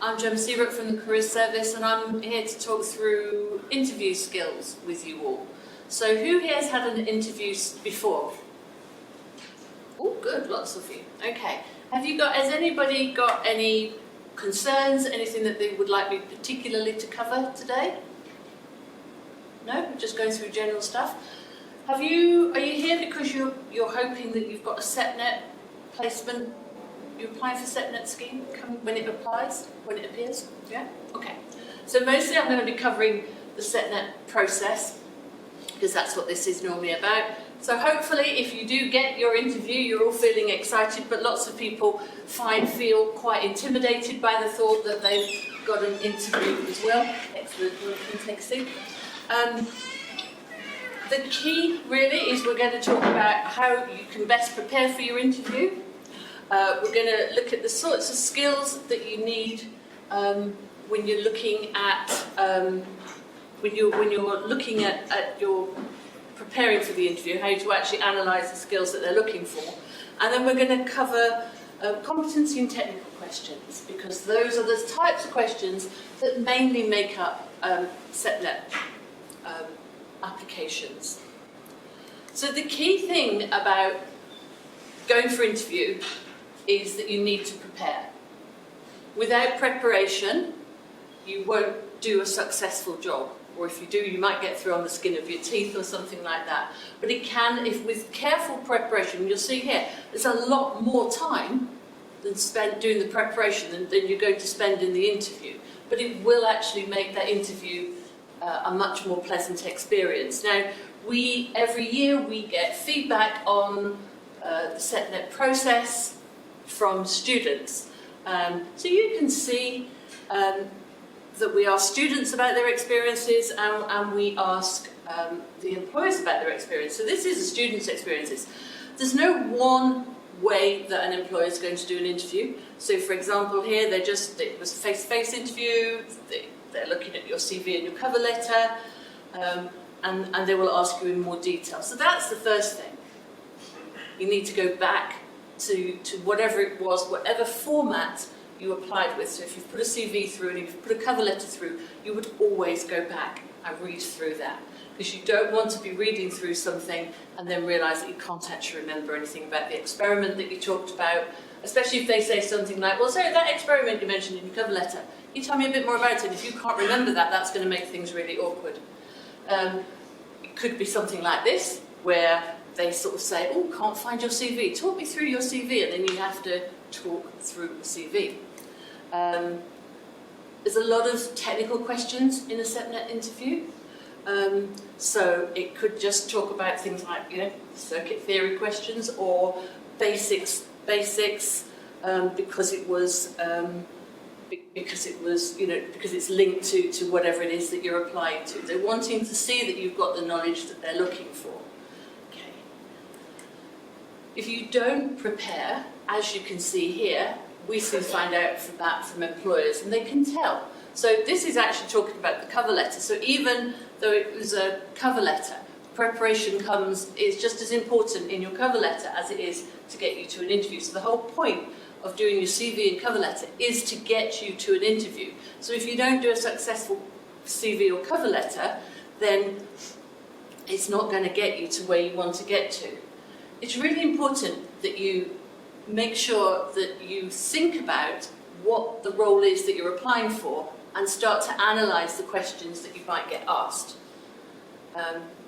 I'm Gemma Seabrook from the Careers Service, and I'm here to talk through interview skills with you all. So who here has had an interview before? Oh, good, lots of you. Okay. Has anybody got any concerns, anything that they would like me particularly to cover today? No? We're just going through general stuff. Are you here because you're hoping that you've got a SETnet placement? You apply for SETnet scheme when it appears? Yeah? Okay. So mostly I'm going to be covering the SETnet process, because that's what this is normally about. So hopefully if you do get your interview, you're all feeling excited, but lots of people feel quite intimidated by the thought that they've got an interview as well. Excellent, you can take a seat. The key really is we're going to talk about how you can best prepare for your interview. We're going to look at the sorts of skills that you need when you're looking at your preparing for the interview, how to actually analyse the skills that they're looking for. And then we're going to cover competency and technical questions, because those are the types of questions that mainly make up SETnet applications. So the key thing about going for interview is that you need to prepare. Without preparation, you won't do a successful job. Or if you do, you might get through on the skin of your teeth or something like that. But it can, if with careful preparation, you'll see here, there's a lot more time than spent doing the preparation than you're going to spend in the interview. But it will actually make that interview a much more pleasant experience. Now, every year we get feedback on the SETnet process from students. So you can see that we ask students about their experiences and we ask the employers about their experience. So this is a student's experiences. There's no one way that an employer is going to do an interview. So for example here, it was a face-to-face interview, they're looking at your CV and your cover letter, and they will ask you in more detail. So that's the first thing. You need to go back to whatever it was, whatever format you applied with. So if you've put a CV through and you've put a cover letter through, you would always go back and read through that, because you don't want to be reading through something and then realise that you can't actually remember anything about the experiment that you talked about, especially if they say something like, well, so that experiment you mentioned in your cover letter, can you tell me a bit more about it? If you can't remember that, that's going to make things really awkward. It could be something like this, where they sort of say, oh, can't find your CV, talk me through your CV, and then you have to talk through the CV. There's a lot of technical questions in a SETnet interview. So it could just talk about things like, circuit theory questions or basics, because it's linked to whatever it is that you're applying to. They're wanting to see that you've got the knowledge that they're looking for. Okay. If you don't prepare, as you can see here, we soon find out that from employers, and they can tell. So this is actually talking about the cover letter. So even though it was a cover letter, preparation is just as important in your cover letter as it is to get you to an interview. So the whole point of doing your CV and cover letter is to get you to an interview. So if you don't do a successful CV or cover letter, then it's not going to get you to where you want to get to. It's really important that you make sure that you think about what the role is that you're applying for and start to analyse the questions that you might get asked.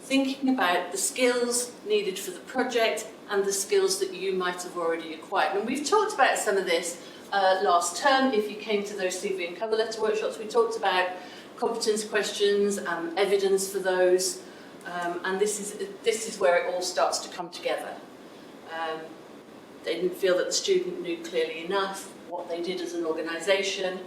Thinking about the skills needed for the project and the skills that you might have already acquired. And we've talked about some of this last term. If you came to those CV and cover letter workshops, we talked about competence questions and evidence for those. And this is where it all starts to come together. They didn't feel that the student knew clearly enough what they did as an organisation,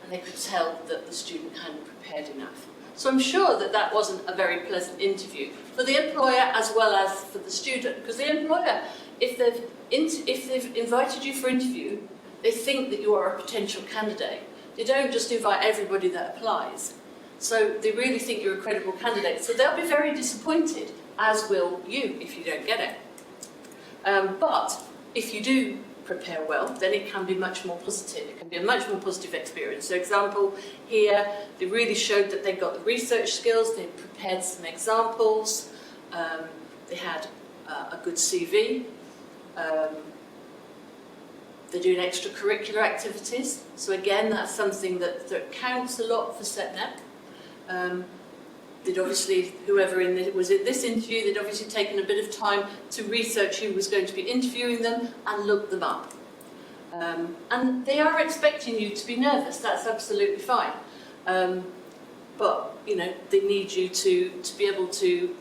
and they could tell that the student hadn't prepared enough. So I'm sure that that wasn't a very pleasant interview for the employer as well as for the student, because the employer, if they've invited you for interview, they think that you are a potential candidate. They don't just invite everybody that applies. So they really think you're a credible candidate. So they'll be very disappointed, as will you if you don't get it. But if you do prepare well, then it can be much more positive. It can be a much more positive experience. So example here, they really showed that they got the research skills, they prepared some examples, they had a good CV, they're doing extracurricular activities. So again, that's something that counts a lot for SETNEP. They'd obviously, whoever was in this interview, they'd obviously taken a bit of time to research who was going to be interviewing them and look them up. And they are expecting you to be nervous, that's absolutely fine. But, you know, they need you to be able to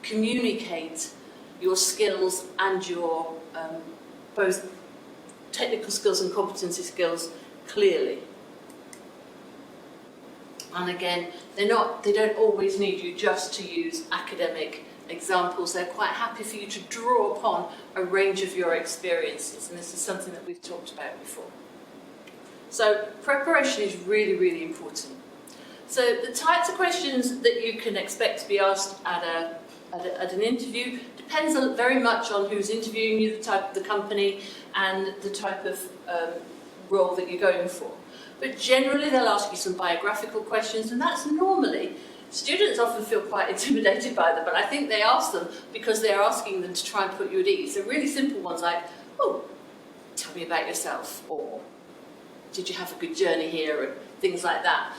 communicate your skills and your both technical skills and competency skills clearly. And again, they don't always need you just to use academic examples. They're quite happy for you to draw upon a range of your experiences, and this is something that we've talked about before. So preparation is really, really important. So the types of questions that you can expect to be asked at an interview depends very much on who's interviewing you, the type of the company, and the type of role that you're going for. But generally they'll ask you some biographical questions, and that's normally, students often feel quite intimidated by them, but I think they ask them because they're asking them to try and put you at ease. They're really simple ones like, oh, tell me about yourself, or did you have a good journey here, and things like that.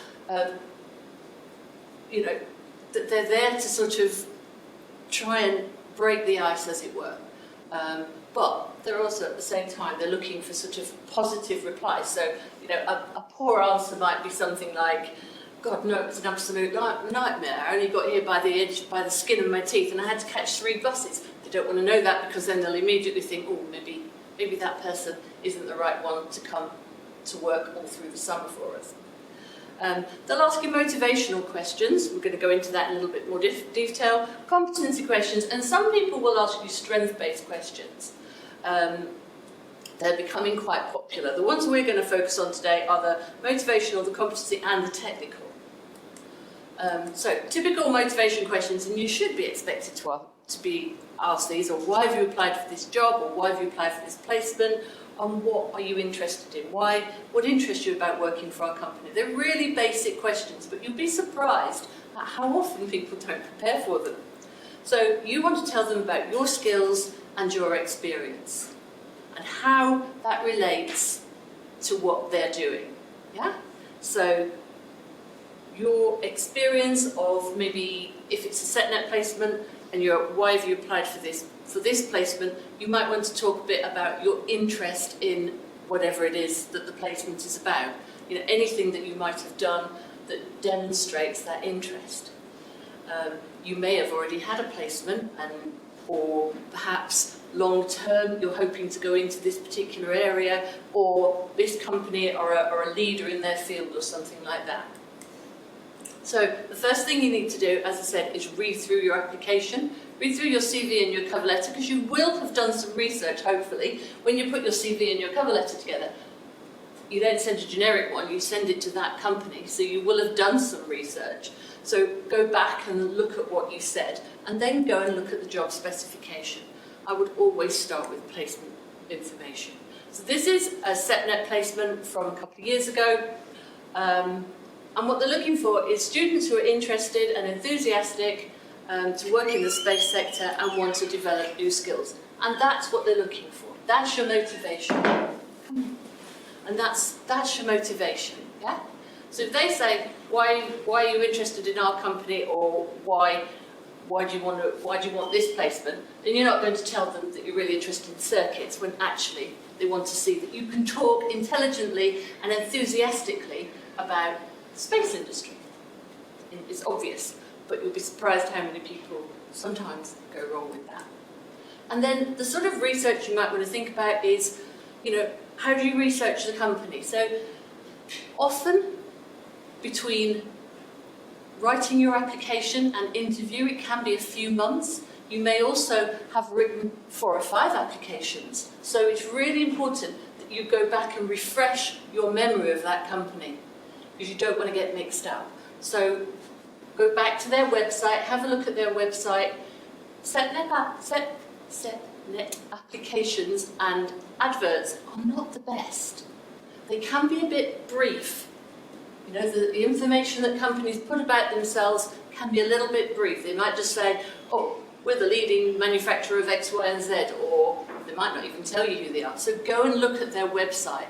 You know, they're there to sort of try and break the ice, as it were. But they're also, at the same time, they're looking for sort of positive replies. So, you know, a poor answer might be something like, God, no, it was an absolute nightmare. I only got here by the skin of my teeth, and I had to catch 3 buses. They don't want to know that, because then they'll immediately think, oh, maybe that person isn't the right one to come to work all through the summer for us. They'll ask you motivational questions. We're going to go into that in a little bit more detail. Competency questions, and some people will ask you strength-based questions. They're becoming quite popular. The ones we're going to focus on today are the motivational, the competency, and the technical. So typical motivation questions, and you should be expected to be asked these, or why have you applied for this job, or why have you applied for this placement, and what are you interested in? What interests you about working for our company? They're really basic questions, but you'll be surprised at how often people don't prepare for them. So you want to tell them about your skills and your experience, and how that relates to what they're doing. Yeah? So your experience of maybe if it's a SETNEP placement and why have you applied for this placement, you might want to talk a bit about your interest in whatever it is that the placement is about. You know, anything that you might have done that demonstrates that interest. You may have already had a placement, or perhaps long term you're hoping to go into this particular area, or this company are a leader in their field or something like that. So the first thing you need to do, as I said, is read through your application, read through your CV and your cover letter, because you will have done some research, hopefully, when you put your CV and your cover letter together. You don't send a generic one, you send it to that company, so you will have done some research. So go back and look at what you said, and then go and look at the job specification. I would always start with placement information. So this is a SETNEP placement from a couple of years ago. And what they're looking for is students who are interested and enthusiastic to work in the space sector and want to develop new skills. And that's what they're looking for. That's your motivation. And that's your motivation, yeah? So if they say, why are you interested in our company, or why do you want this placement, then you're not going to tell them that you're really interested in circuits, when actually they want to see that you can talk intelligently and enthusiastically about the space industry. It's obvious, but you'll be surprised how many people sometimes go wrong with that. And then the sort of research you might want to think about is, you know, how do you research the company? So often between writing your application and interview, it can be a few months. You may also have written 4 or 5 applications. So it's really important that you go back and refresh your memory of that company, because you don't want to get mixed up. So go back to their website, have a look at their website, SETNEP net applications and adverts are not the best. They can be a bit brief. You know, the information that companies put about themselves can be a little bit brief. They might just say, oh, we're the leading manufacturer of X, Y, and Z, or they might not even tell you who they are. So go and look at their website.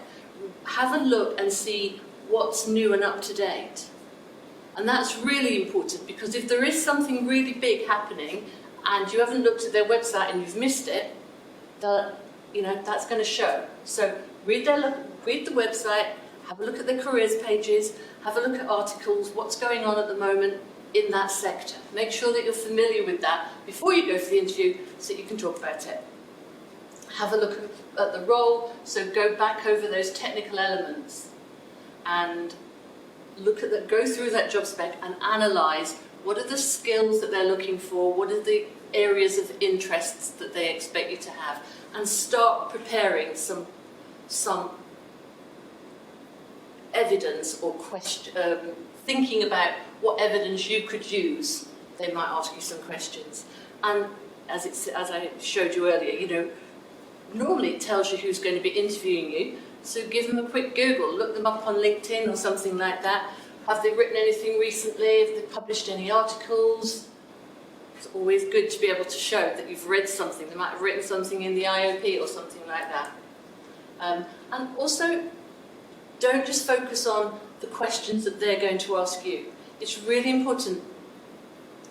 Have a look and see what's new and up to date. And that's really important, because if there is something really big happening and you haven't looked at their website and you've missed it, that's going to show. So read the website, have a look at their careers pages, have a look at articles, what's going on at the moment in that sector. Make sure that you're familiar with that before you go for the interview so you can talk about it. Have a look at the role, so go back over those technical elements and go through that job spec and analyse what are the skills that they're looking for, what are the areas of interests that they expect you to have, and start preparing some evidence or thinking about what evidence you could use. They might ask you some questions. And as I showed you earlier, normally it tells you who's going to be interviewing you, so give them a quick Google, look them up on LinkedIn or something like that. Have they written anything recently? Have they published any articles? It's always good to be able to show that you've read something. They might have written something in the IOP or something like that. And also, don't just focus on the questions that they're going to ask you. It's really important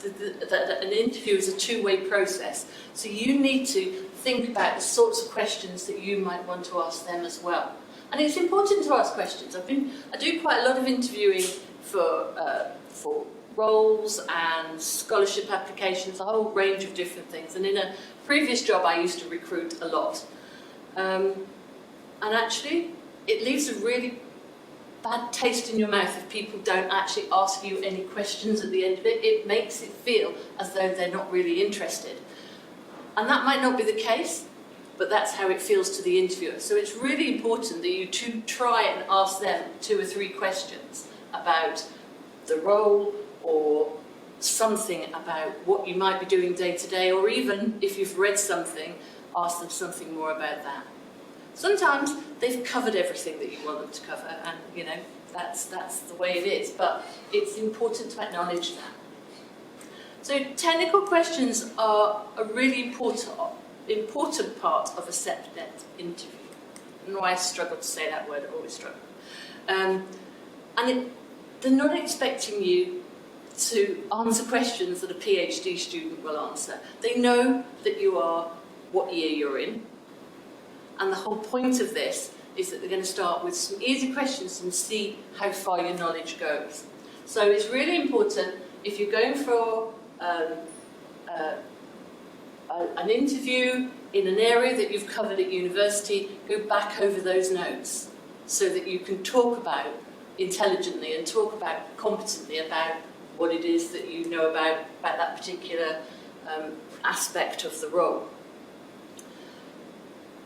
that an interview is a two-way process. So you need to think about the sorts of questions that you might want to ask them as well. And it's important to ask questions. I do quite a lot of interviewing for roles and scholarship applications, a whole range of different things. And in a previous job, I used to recruit a lot. And actually, it leaves a really bad taste in your mouth if people don't actually ask you any questions at the end of it. It makes it feel as though they're not really interested. And that might not be the case, but that's how it feels to the interviewer. So it's really important that you try and ask them 2 or 3 questions about the role or something about what you might be doing day to day, or even if you've read something, ask them something more about that. Sometimes they've covered everything that you want them to cover, and that's the way it is, but it's important to acknowledge that. So technical questions are a really important part of a SEPNet interview. I don't know why I struggle to say that word, I always struggle. They're not expecting you to answer questions that a PhD student will answer. They know that you are what year you're in, and the whole point of this is that they're going to start with some easy questions and see how far your knowledge goes. So it's really important, if you're going for an interview in an area that you've covered at university, go back over those notes so that you can talk about intelligently and talk about competently about what it is that you know about that particular aspect of the role.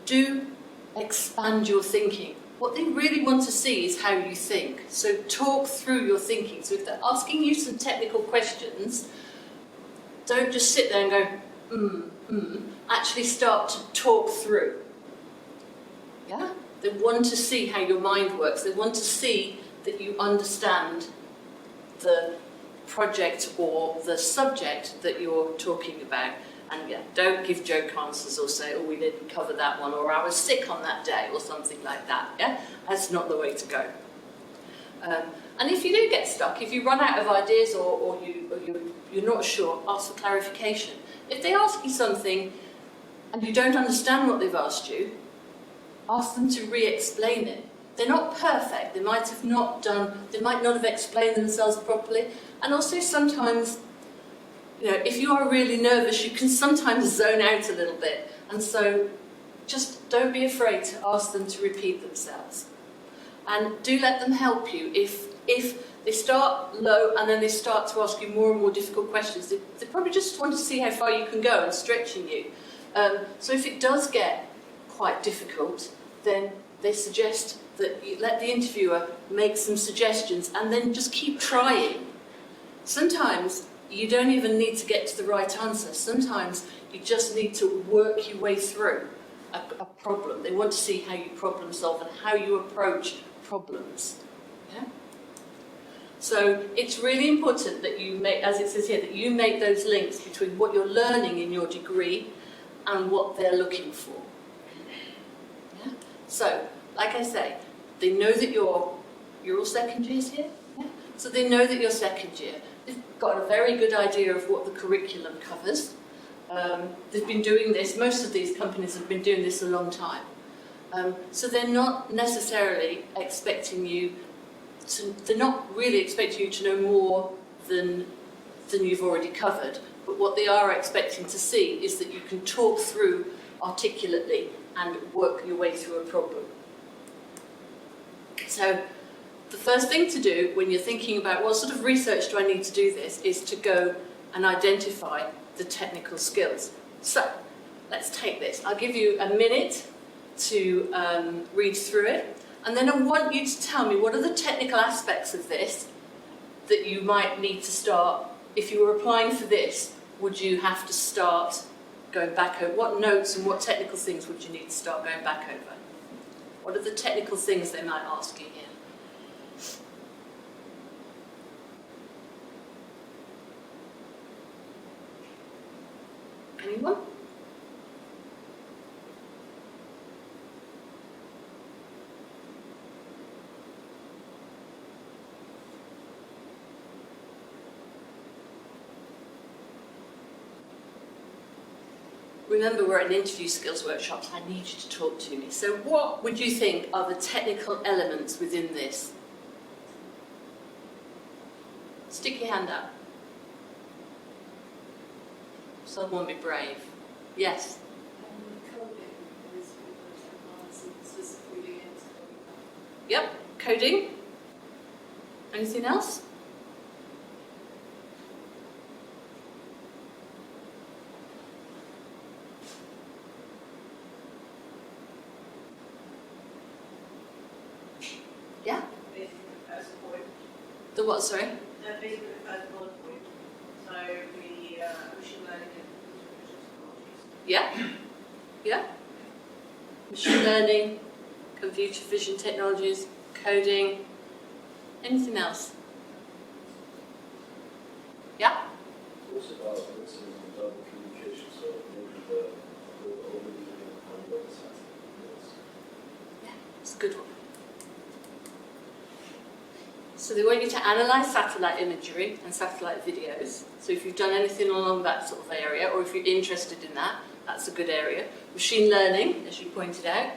Do expand your thinking. What they really want to see is how you think. So talk through your thinking. So if they're asking you some technical questions, don't just sit there and go, Actually start to talk through. Yeah? They want to see how your mind works. They want to see that you understand the project or the subject that you're talking about. And don't give joke answers or say, oh, we didn't cover that one, or I was sick on that day, or something like that. Yeah? That's not the way to go. And if you do get stuck, if you run out of ideas or you're not sure, ask for clarification. If they ask you something and you don't understand what they've asked you, ask them to re-explain it. They're not perfect. They might not have explained themselves properly. And also sometimes, if you are really nervous, you can sometimes zone out a little bit. And so just don't be afraid to ask them to repeat themselves. And do let them help you. If they start low and then they start to ask you more and more difficult questions, they probably just want to see how far you can go and stretching you. So if it does get quite difficult, then they suggest that you let the interviewer make some suggestions and then just keep trying. Sometimes you don't even need to get to the right answer. Sometimes You just need to work your way through a problem. They want to see how you problem solve and how you approach problems. Yeah? So it's really important that you make, as it says here, that you make those links between what you're learning in your degree and what they're looking for. Yeah? So, like I say, they know that you're all second years here. Yeah? So they know that you're second year. They've got a very good idea of what the curriculum covers. They've been doing this, most of these companies have been doing this a long time. So they're not necessarily expecting you to, they're not really expecting you to know more than you've already covered. But what they are expecting to see is that you can talk through articulately and work your way through a problem. So the first thing to do when you're thinking about what sort of research do I need to do this is to go and identify the technical skills. So let's take this. I'll give you a minute to read through it, and then I want you to tell me what are the technical aspects of this that you might need to start. If you were applying for this, would you have to start going back over? What notes and what technical things would you need to start going back over? What are the technical things they might ask you here? Anyone? Remember, we're at an interview skills workshop, so I need you to talk to me. So what would you think are the technical elements within this? Stick your hand up. Someone be brave. Yes? Coding is specifically into Yep, coding. Anything else? Yeah? basically the first point. The what, sorry? Basically the first bullet point. So the machine learning and computer vision technologies. Yeah? Yeah? Machine learning, computer vision technologies, coding. Anything else? Yeah? Also about listening and double communication, so maybe the overview on what is happening. Yeah, it's a good one. So they want you to analyse satellite imagery and satellite videos. So if you've done anything along that sort of area, or if you're interested in that, that's a good area. Machine learning, as you pointed out,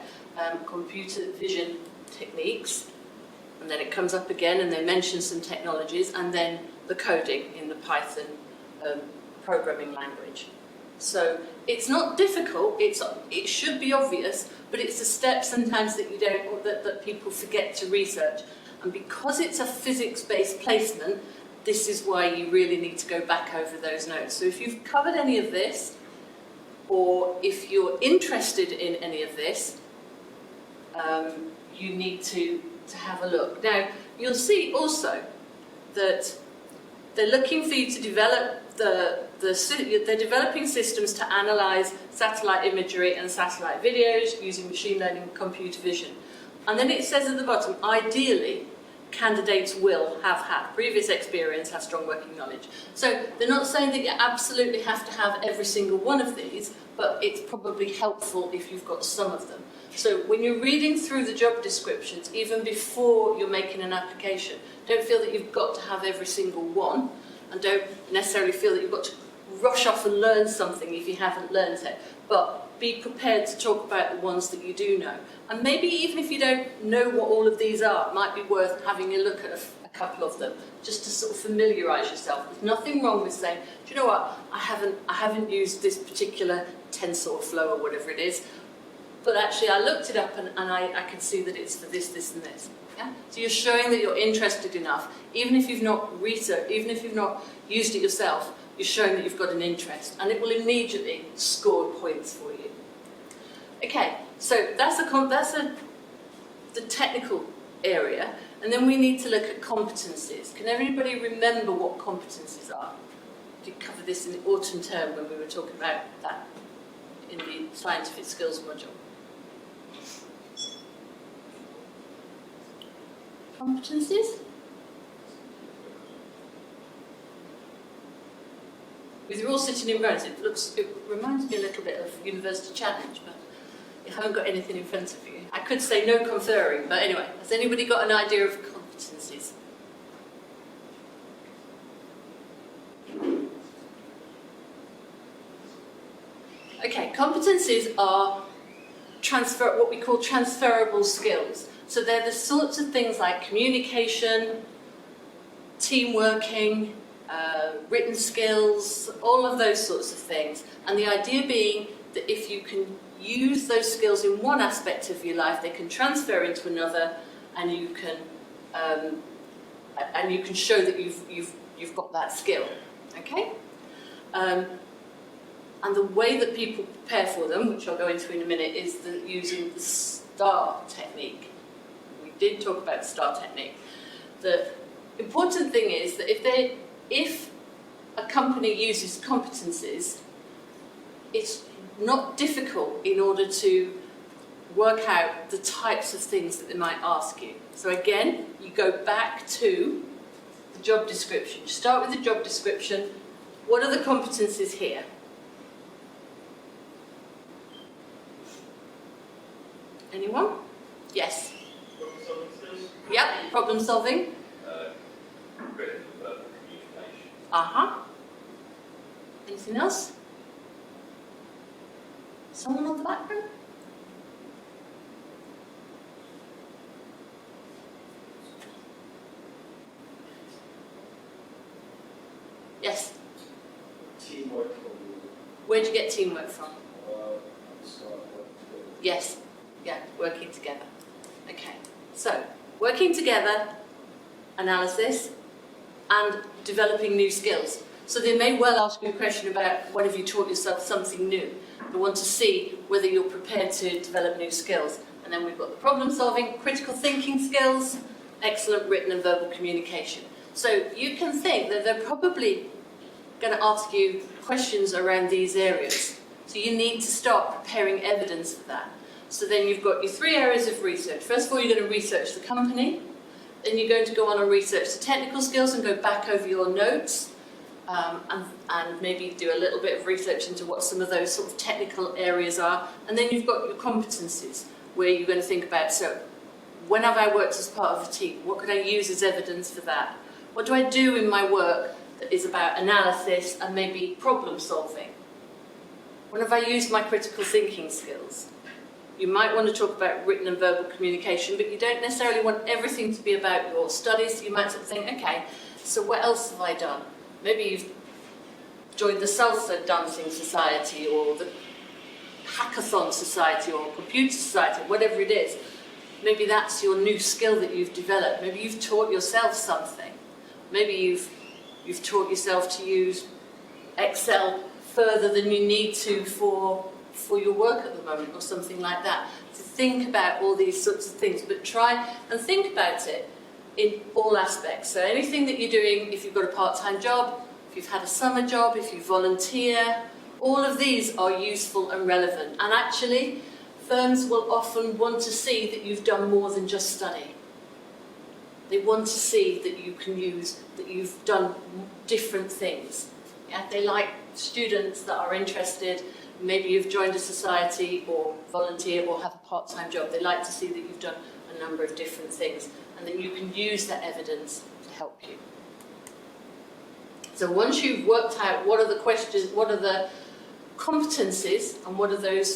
computer vision techniques, and then it comes up again and they mention some technologies, and then the coding in the Python programming language. So it's not difficult, it should be obvious, but it's a step sometimes that you don't, or that people forget to research. And because it's a physics-based placement, this is why you really need to go back over those notes. So if you've covered any of this, or if you're interested in any of this, you need to have a look. Now, you'll see also that they're looking for you to develop they're developing systems to analyse satellite imagery and satellite videos using machine learning and computer vision. And then it says at the bottom, ideally, candidates will have had previous experience, have strong working knowledge. So they're not saying that you absolutely have to have every single one of these, but it's probably helpful if you've got some of them. So when you're reading through the job descriptions, even before you're making an application, don't feel that you've got to have every single one, and don't necessarily feel that you've got to rush off and learn something if you haven't learned it. But be prepared to talk about the ones that you do know. And maybe even if you don't know what all of these are, it might be worth having a look at a couple of them, just to sort of familiarise yourself. There's nothing wrong with saying, do you know what, I haven't used this particular tensor flow or whatever it is, but actually I looked it up and I can see that it's for this, this and this. Yeah? So you're showing that you're interested enough, even if you've not researched, even if you've not used it yourself, you're showing that you've got an interest, and it will immediately score points for you. Okay, so that's the technical area, and then we need to look at competencies. Can everybody remember what competencies are? did cover this in the autumn term when we were talking about that in the scientific skills module. Competencies? With you all sitting in rows, it reminds me a little bit of University Challenge, but you haven't got anything in front of you. I could say no conferring, but anyway, has anybody got an idea of competencies? Okay, competencies are what we call transferable skills. So they're the sorts of things like communication, team working, written skills, all of those sorts of things. And the idea being that if you can use those skills in one aspect of your life, they can transfer into another, and you can show that you've got that skill. Okay. And the way that people prepare for them, which I'll go into in a minute, is using the STAR technique. We did talk about the STAR technique. The important thing is that if a company uses competencies, it's not difficult in order to work out the types of things that they might ask you. So again, you go back to the job description. You start with the job description. What are the competencies here? Anyone? Yes. Problem-solving skills? Yep, problem solving. Written and verbal communication. Uh-huh. Anything else? Someone on the back row? Yes. Teamwork. Where'd you get teamwork from? At the start, Yes. Yeah, working together. Okay. So, working together, analysis, and developing new skills. So they may well ask you a question about when have you taught yourself something new. They want to see whether you're prepared to develop new skills. And then we've got the problem solving, critical thinking skills, excellent written and verbal communication. So you can think that they're probably going to ask you questions around these areas. So you need to start preparing evidence for that. So then you've got your 3 areas of research. First of all, you're going to research the company. Then you're going to go on and research the technical skills and go back over your notes and maybe do a little bit of research into what some of those sort of technical areas are. And then you've got your competencies, where you're going to think about, so when have I worked as part of a team? What could I use as evidence for that? What do I do in my work that is about analysis and maybe problem solving? When have I used my critical thinking skills? You might want to talk about written and verbal communication, but you don't necessarily want everything to be about your studies. You might sort of think, okay, so what else have I done? Maybe you've joined the Salsa Dancing Society or the Hackathon Society or Computer Society, whatever it is. Maybe that's your new skill that you've developed. Maybe you've taught yourself something. Maybe you've taught yourself to use Excel further than you need to for your work at the moment or something like that. To think about all these sorts of things, but try and think about it in all aspects. So anything that you're doing, if you've got a part-time job, if you've had a summer job, if you volunteer, all of these are useful and relevant. And actually, firms will often want to see that you've done more than just study. They want to see that you can use, that you've done different things. Yeah? They like students that are interested. Maybe you've joined a society or volunteer or have a part-time job. They like to see that you've done a number of different things, and then you can use that evidence to help you. So once you've worked out what are the questions, what are the competencies, and what are the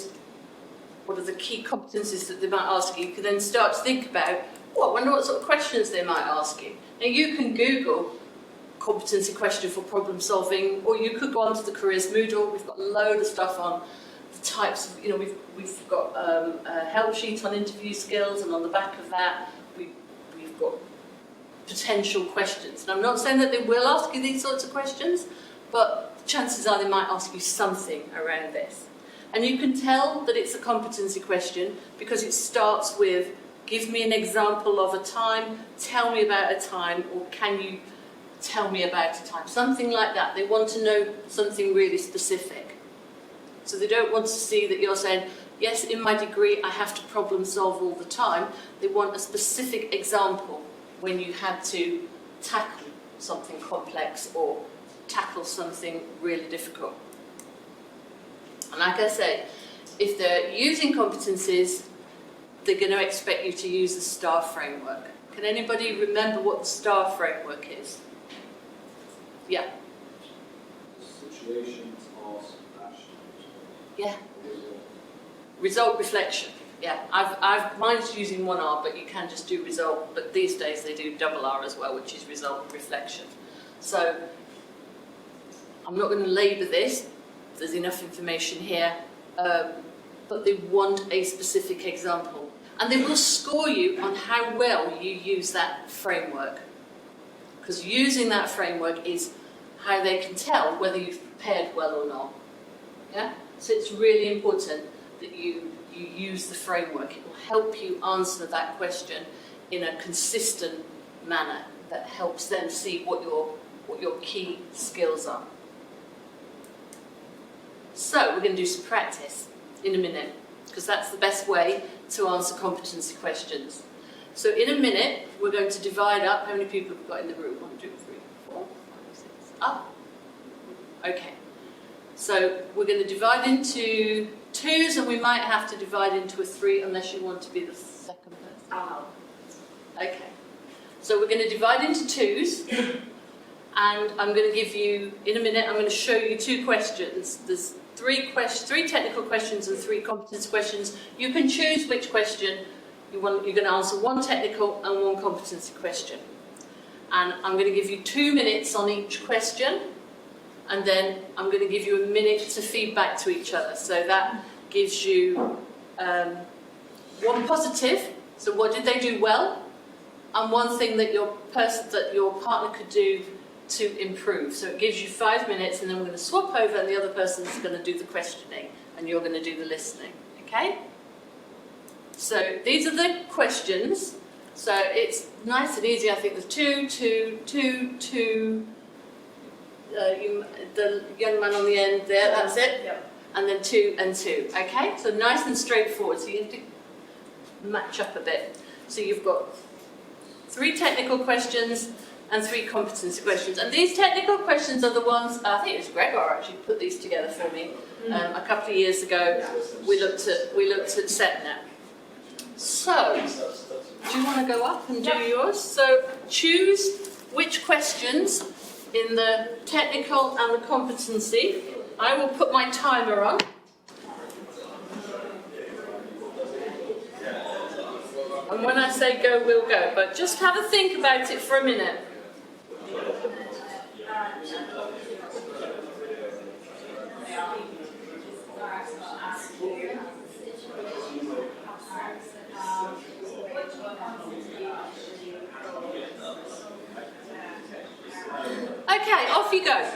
key competencies that they might ask you, you can then start to think about, I wonder what sort of questions they might ask you. Now you can Google competency question for problem solving, or you could go onto the Careers Moodle. We've got a load of stuff on the types of, we've got a help sheet on interview skills, and on the back of that we've got potential questions. And I'm not saying that they will ask you these sorts of questions, but chances are they might ask you something around this. And you can tell that it's a competency question because it starts with, give me an example of a time, tell me about a time, or can you tell me about a time, something like that. They want to know something really specific. So they don't want to see that you're saying, yes, in my degree I have to problem solve all the time. They want a specific example when you had to tackle something complex or tackle something really difficult. And like I say, if they're using competencies, they're going to expect you to use the STAR framework. Can anybody remember what the STAR framework is? Yeah. Situation, task, action. Yeah. Result, reflection. Yeah. Mine's using one R, but you can just do result. But these days they do double R as well, which is result and reflection. So I'm not going to labour this. There's enough information here. But they want a specific example. And they will score you on how well you use that framework. Because using that framework is how they can tell whether you've prepared well or not. Yeah? So it's really important that you use the framework. It will help you answer that question in a consistent manner that helps them see what your key skills are. So we're going to do some practice in a minute, because that's the best way to answer competency questions. So in a minute, we're going to divide up. How many people have we got in the room? 1, 2, 3, 4, 5, 6. Ah, okay. So we're going to divide into twos, and we might have to divide into a 3 unless you want to be the second person. Oh. Okay. So we're going to divide into twos, and I'm going to give you, in a minute, I'm going to show you 2 questions. There's 3 technical questions and 3 competency questions. You can choose which question you want. You're going to answer 1 technical and 1 competency question. And I'm going to give you 2 minutes on each question, and then I'm going to give you a minute to feedback to each other. So that gives you 1 positive. So what did they do well? And 1 thing that your partner could do to improve. So it gives you 5 minutes, and then we're going to swap over, and the other person's going to do the questioning and you're going to do the listening. Okay? So these are the questions. So it's nice and easy. I think there's 2, 2, 2, 2. The young man on the end there, that's it. Yep. And then 2 and 2. Okay? So nice and straightforward. So you have to match up a bit. So you've got 3 technical questions and 3 competency questions. And these technical questions are the ones, I think it was Gregor actually put these together for me a couple of years ago. We looked at SETNet. So, do you want to go up and do yours? So choose which questions in the technical and the competency. I will put my timer on. And when I say go, we'll go. But just have a think about it for a minute. Okay, off you go.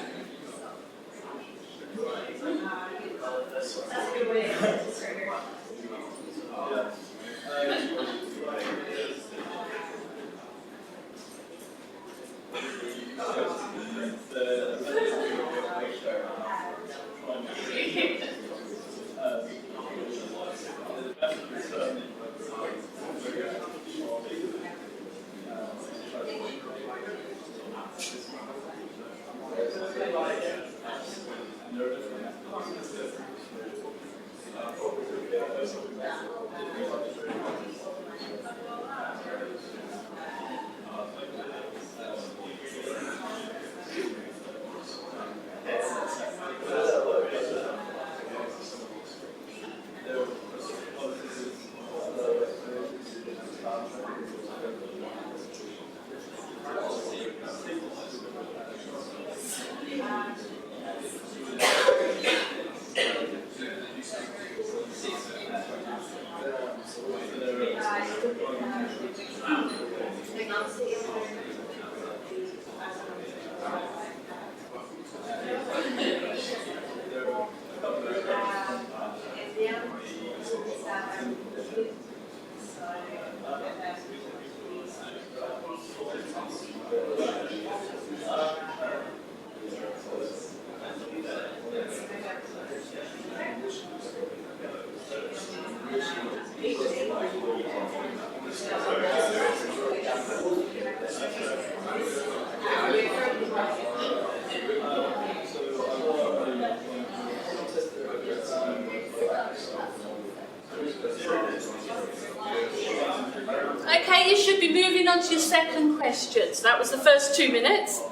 second question. So that was the first 2 minutes.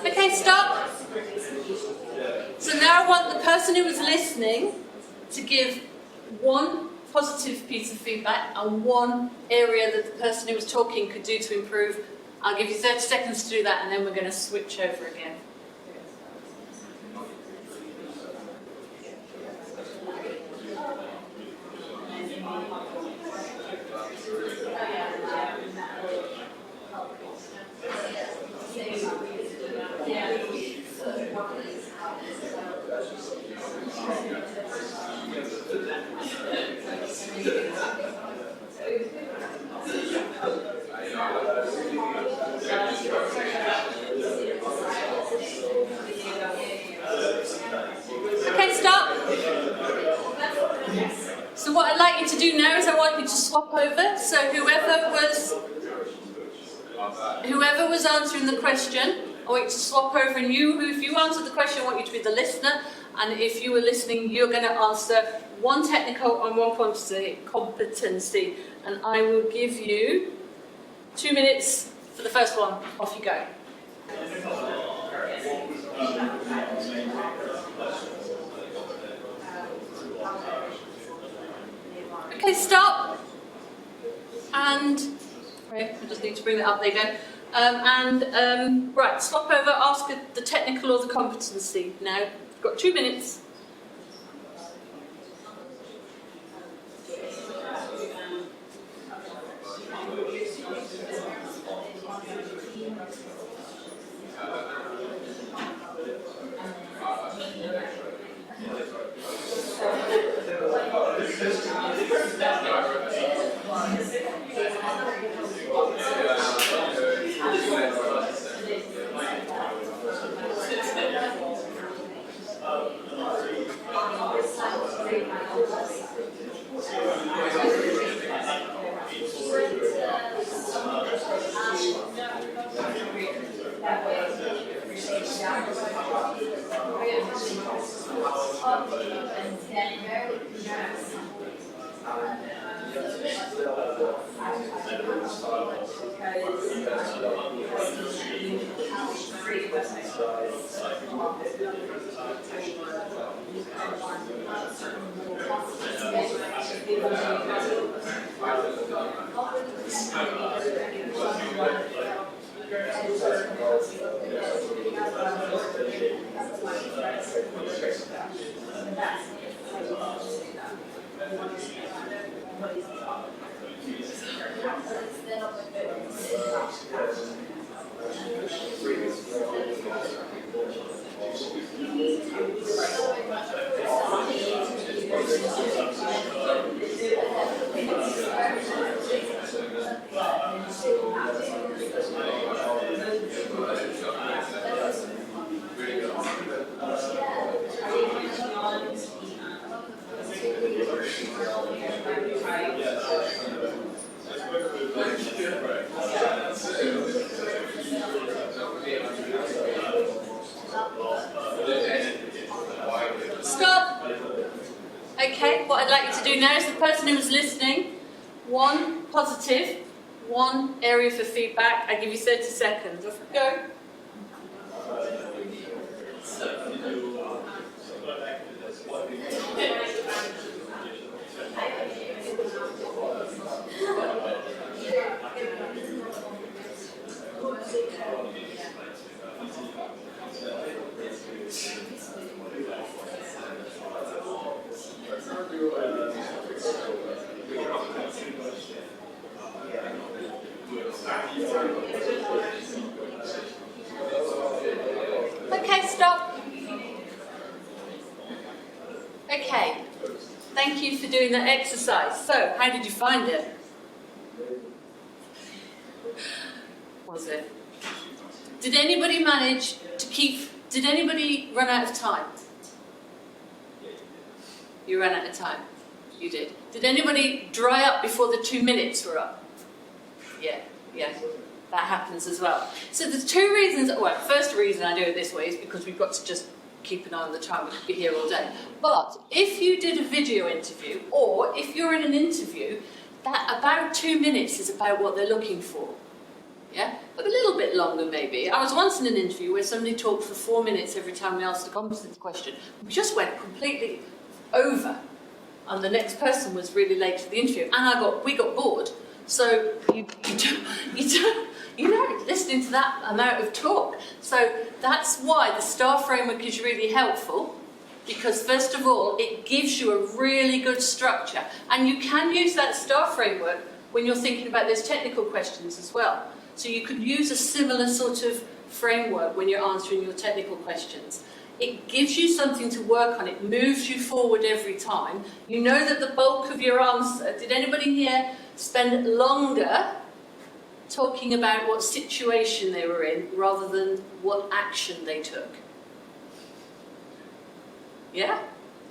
Okay, stop. So now I want the person who was listening to give one positive piece of feedback and one area that the person who was talking could do to improve. I'll give you 30 seconds to do that, and then we're going to switch over again. Okay, stop. So what I'd like you to do now is I want you to swap over. So whoever was answering the question, I want you to swap over, and if you answered the question, I want you to be the listener, and if you were listening, you're going to answer one technical and one competency, and I will give you 2 minutes for the first one. Off you go. Okay, stop. And right, I just need to bring that up. There you go. Right, swap over. Ask the technical or the competency. Now, you've got 2 minutes. Stop. Okay, what I'd like you to do now is the person who was listening, one positive, one area for feedback. I give you 30 seconds. Off we go. Okay, stop. Okay, thank you for doing that exercise. So, how did you find it? Was it? Did anybody manage to did anybody run out of time? You ran out of time. You did. Did anybody dry up before the 2 minutes were up? Yeah. That happens as well. So there's two reasons. Well, first reason I do it this way is because we've got to just keep an eye on the time. We could be here all day. But if you did a video interview, or if you're in an interview, that about 2 minutes is about what they're looking for. Yeah? But a little bit longer maybe. I was once in an interview where somebody talked for 4 minutes every time we asked a competency question. We just went completely over. And the next person was really late for the interview. And we got bored. So you know, listening to that amount of talk. So that's why the STAR framework is really helpful, because first of all, it gives you a really good structure. And you can use that STAR framework when you're thinking about those technical questions as well. So you could use a similar sort of framework when you're answering your technical questions. It gives you something to work on. It moves you forward every time. You know that the bulk of your answer, did anybody here spend longer talking about what situation they were in rather than what action they took? Yeah?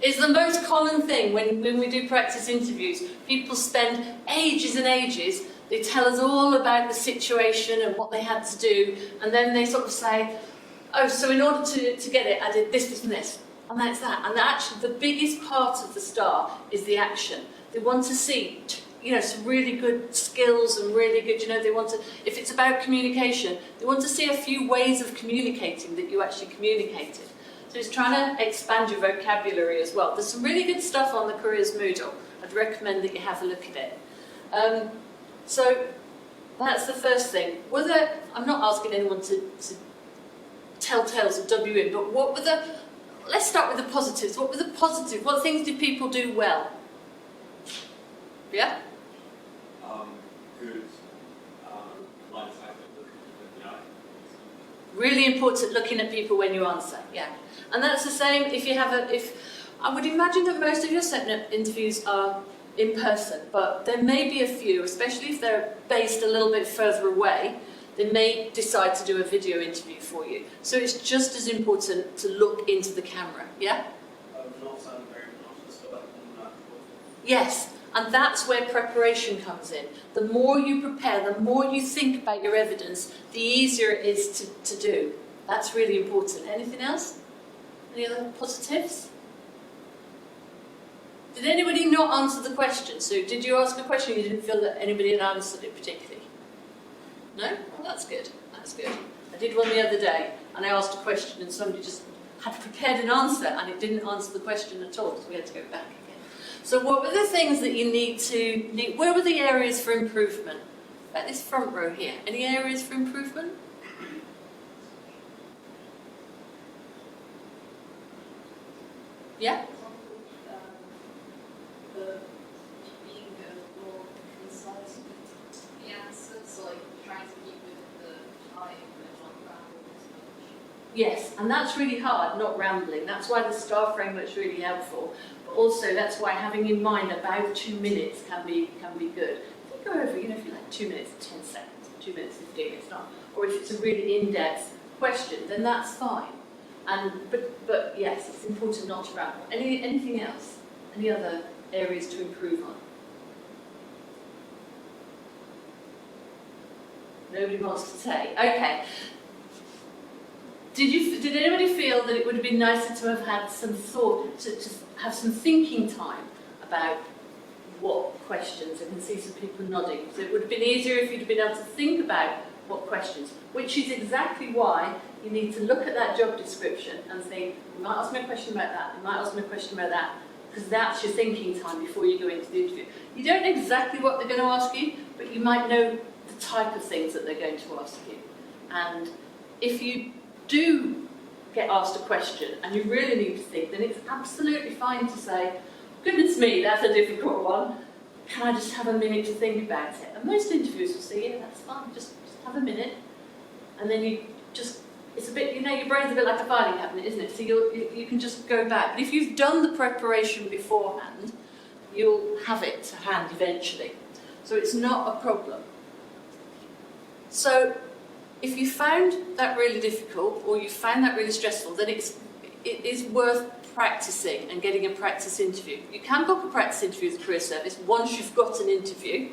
It's the most common thing when we do practice interviews. People spend ages and ages. They tell us all about the situation and what they had to do, and then they sort of say, oh, so in order to get it, I did this, this and this, and that's that. And actually the biggest part of the STAR is the action. They want to see, you know, some really good skills and really good, you know, they want to, if it's about communication, they want to see a few ways of communicating that you actually communicated. So it's trying to expand your vocabulary as well. There's some really good stuff on the Careers Moodle. I'd recommend that you have a look at it. So that's the first thing. I'm not asking anyone to tell tales of WM, but let's start with the positives. What were the positives? What things did people do well? Yeah? Good line of sight of the eye. Really important looking at people when you answer, yeah. And that's the same if I would imagine that most of your set interviews are in person, but there may be a few, especially if they're based a little bit further away, they may decide to do a video interview for you. So it's just as important to look into the camera, yeah? Not sound very monotonous, but Yes, and that's where preparation comes in. The more you prepare, the more you think about your evidence, the easier it is to do. That's really important. Anything else? Any other positives? Did anybody not answer the question? So did you ask a question and you didn't feel that anybody had answered it particularly? No? Well, that's good. That's good. I did one the other day and I asked a question and somebody just had prepared an answer and it didn't answer the question at all, so we had to go back again. So what were the things that you where were the areas for improvement? About this front row here. Any areas for improvement? Yeah? the being Yes, and that's really hard, not rambling. That's why the STAR framework's really helpful. But also that's why having in mind about 2 minutes can be good. If you go over, if you like 2 minutes, 10 seconds, 2 minutes, 15, it's not. Or if it's a really in-depth question, then that's fine. But yes, it's important not to ramble. Anything else? Any other areas to improve on? Nobody wants to say. Okay. Did anybody feel that it would have been nicer to have had some thought, to have some thinking time about what questions? I can see some people nodding. So it would have been easier if you'd been able to think about what questions, which is exactly why you need to look at that job description and think, you might ask me a question about that, you might ask me a question about that, because that's your thinking time before you go into the interview. You don't know exactly what they're going to ask you, but you might know the type of things that they're going to ask you. And if you do get asked a question and you really need to think, then it's absolutely fine to say, goodness me, that's a difficult one. Can I just have a minute to think about it? And most interviewers will say, yeah, that's fine, just have a minute. And then you just, it's a bit, your brain's a bit like a filing cabinet, isn't it? So you can just go back. But if you've done the preparation beforehand, you'll have it to hand eventually. So it's not a problem. So if you found that really difficult or you found that really stressful, then it is worth practicing and getting a practice interview. You can book a practice interview with the Career Service once you've got an interview,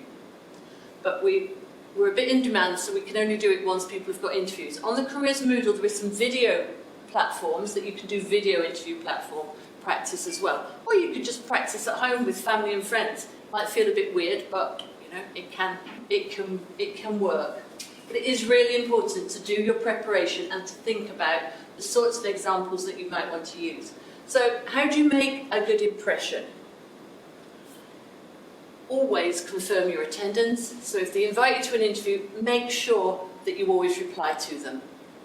but we're a bit in demand, so we can only do it once people have got interviews. On the Careers Moodle, there is some video platforms that you can do video interview platform practice as well. Or you could just practice at home with family and friends. Might feel a bit weird, but it can work. But it is really important to do your preparation and to think about the sorts of examples that you might want to use. So how do you make a good impression? Always confirm your attendance. So if they invite you to an interview, make sure that you always reply to them.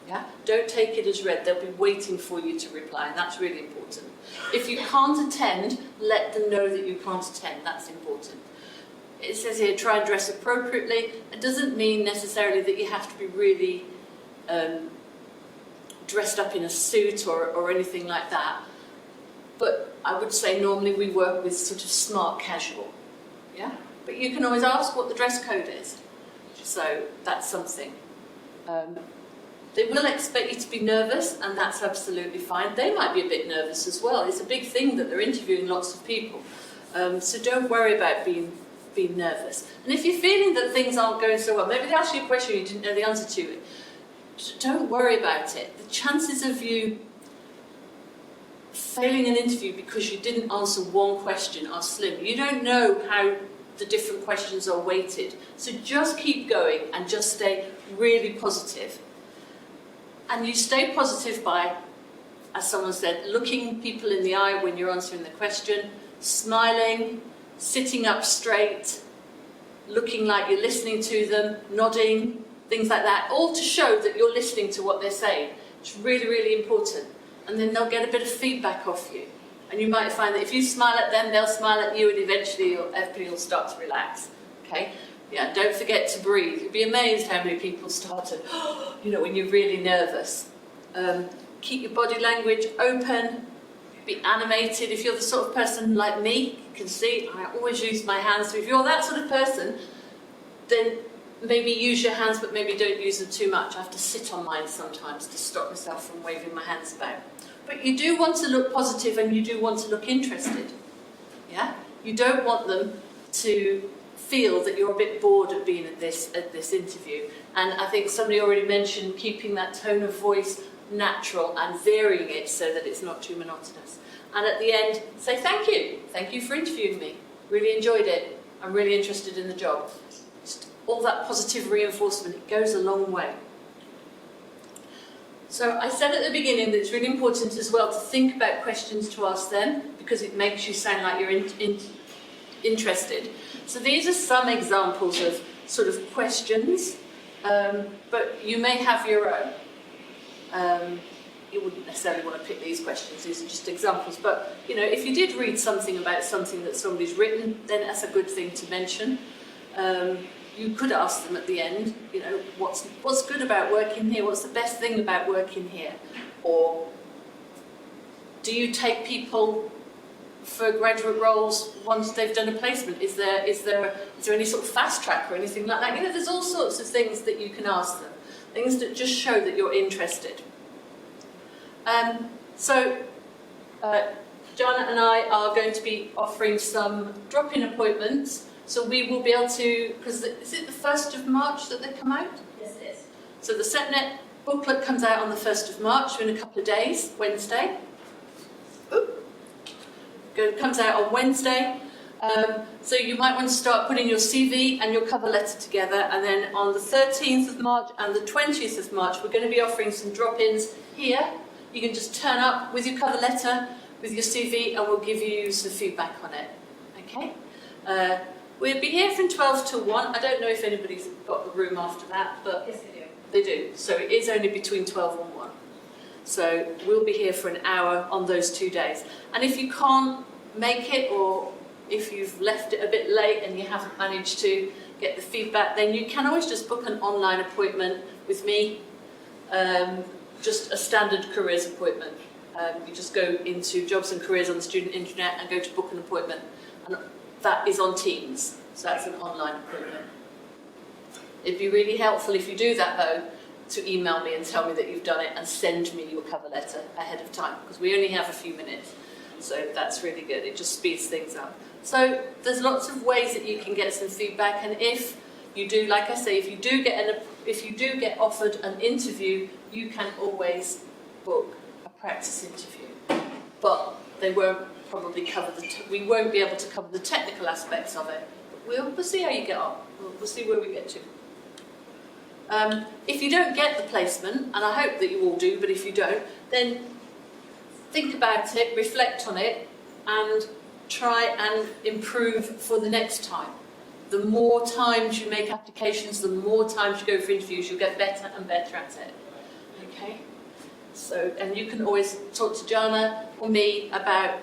Yeah? Don't take it as read. They'll be waiting for you to reply, and that's really important. If you can't attend, let them know that you can't attend. That's important. It says here, try and dress appropriately. It doesn't mean necessarily that you have to be really dressed up in a suit or anything like that. But I would say normally we work with sort of smart casual. Yeah? But you can always ask what the dress code is. So that's something. They will expect you to be nervous, and that's absolutely fine. They might be a bit nervous as well. It's a big thing that they're interviewing lots of people. So don't worry about being nervous. And if you're feeling that things aren't going so well, maybe they ask you a question you didn't know the answer to it, don't worry about it. The chances of you failing an interview because you didn't answer one question are slim. You don't know how the different questions are weighted. So just keep going and just stay really positive. And you stay positive by, as someone said, looking people in the eye when you're answering the question, smiling, sitting up straight, looking like you're listening to them, nodding, things like that, all to show that you're listening to what they're saying. It's really, really important. And then they'll get a bit of feedback off you. And you might find that if you smile at them, they'll smile at you, and eventually everybody will start to relax. Okay? Yeah, don't forget to breathe. You'll be amazed how many people start to, when you're really nervous. Keep your body language open. Be animated. If you're the sort of person like me, you can see I always use my hands. So if you're that sort of person, then maybe use your hands, but maybe don't use them too much. I have to sit on mine sometimes to stop myself from waving my hands about. But you do want to look positive, and you do want to look interested. Yeah? You don't want them to feel that you're a bit bored of being at this interview. And I think somebody already mentioned keeping that tone of voice natural and varying it so that it's not too monotonous. And at the end, say thank you. Thank you for interviewing me. Really enjoyed it. I'm really interested in the job. Just all that positive reinforcement, it goes a long way. So I said at the beginning that it's really important as well to think about questions to ask them, because it makes you sound like you're interested. So these are some examples of sort of questions, but you may have your own. You wouldn't necessarily want to pick these questions, these are just examples, but if you did read something about something that somebody's written, then that's a good thing to mention. you could ask them at the end, you know, what's good about working here? What's the best thing about working here? Or do you take people for graduate roles once they've done a placement? Is there any sort of fast track or anything like that? You know, there's all sorts of things that you can ask them, things that just show that you're interested. Jana and I are going to be offering some drop-in appointments, so we will be able to, because is it the 1st of March that they come out? Yes, it is. So the SETNet booklet comes out on the 1st of March, in a couple of days, Wednesday. It comes out on Wednesday. So you might want to start putting your CV and your cover letter together, and then on the 13th of March and the 20th of March we're going to be offering some drop-ins here. You can just turn up with your cover letter, with your CV, and we'll give you some feedback on it. Okay? We'll be here from 12 till 1. I don't know if anybody's got the room after that, but Yes, they do. they do. So it is only between 12 and 1. So we'll be here for an hour on those 2 days. And if you can't make it, or if you've left it a bit late and you haven't managed to get the feedback, then you can always just book an online appointment with me, just a standard careers appointment. You just go into jobs and careers on the student internet and go to book an appointment, and that is on Teams, so that's an online appointment. It'd be really helpful if you do that though, to email me and tell me that you've done it and send me your cover letter ahead of time, because we only have a few minutes, so that's really good. It just speeds things up. So there's lots of ways that you can get some feedback, and if you do, like I say, if you do get offered an interview, you can always book a practice interview, but they won't probably cover we won't be able to cover the technical aspects of it. But we'll see how you get on. We'll see where we get to. If you don't get the placement, and I hope that you all do, but if you don't, then think about it, reflect on it, and try and improve for the next time. The more times you make applications, the more times you go for interviews, you'll get better and better at it. Okay? So, and you can always talk to Jana or me about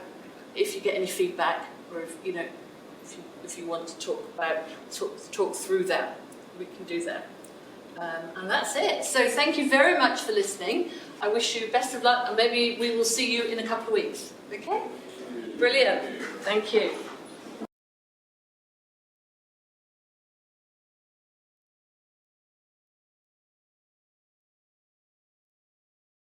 if you get any feedback, or if you know, if you want to talk through that, we can do that. And that's it. So thank you very much for listening. I wish you best of luck, and maybe we will see you in a couple of weeks. Okay? Brilliant. Thank you.